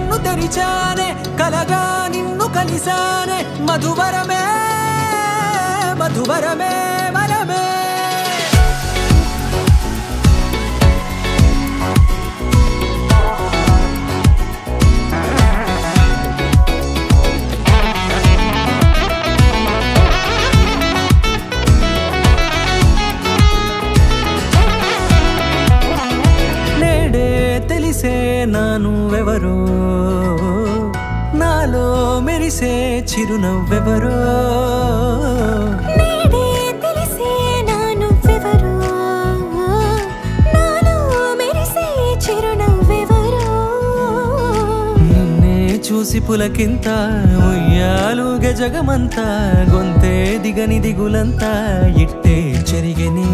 కన్ను తెరిచానే కలగా నిన్ను కలిసానే మధువరమే మధువరమే వరమే తెలిసే నానువెవరో నాలో మెరిసే చిరునవ్వెవరో నేడే తెలిసే నానువెవరో నాలో మెరిసే చిరునవ్వెవరో నిన్నే చూసి పులకింత ఉయ్యాలుగే జగమంతా గొంతే దిగని దిగులంతా ఇట్టే చెరిగెనే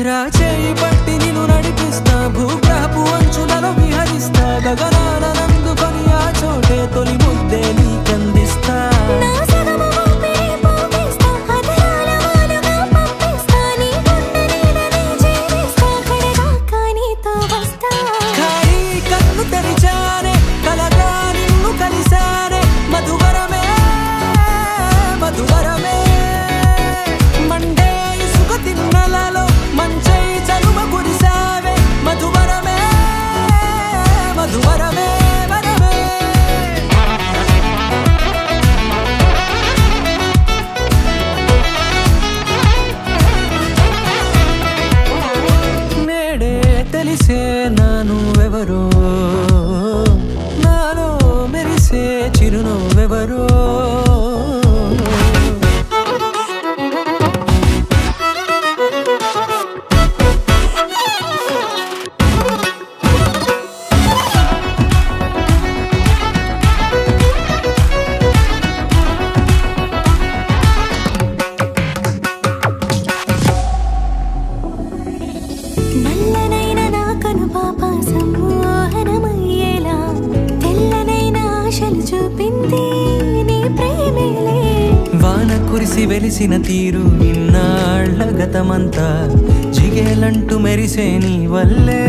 రాచేయి పట్టి నిన్ను నడిపిస్తా భూగ్రహపు అంచులలో విహరిస్తా గగనాన నందుకొని ఆ చోటే తొలి ముద్దే నీకందిస్తా నా సగము ఊపిరి పోగిస్తా అదరాల వాలుగా పంపిస్తా నీ గుండె నీడనే చేరిస్తా కడదాకా నీతో వస్తా ఖాళీ కన్ను తెరిచానే కలగా నిన్ను కలిసానే మధువరమే మధువరమే మండే ఇసుక తిన్నలలో మంచై చలువ కురిసావే మధువరమే మధువరమే వరమే నేడే తెలిసే నానువెవరో నాలో మెరిసే చిరునవ్వెవరో నల్లనైన నా కనుపాప సమ్మోహనమయ్యేలా తెల్లనైన ఆశలు చూపింది నీ ప్రేమేలే వాన కురిసి వెలిసిన తీరు ఇన్నాళ్ల గతమంతా జిగేలంటూ మెరిసే నీ వల్లే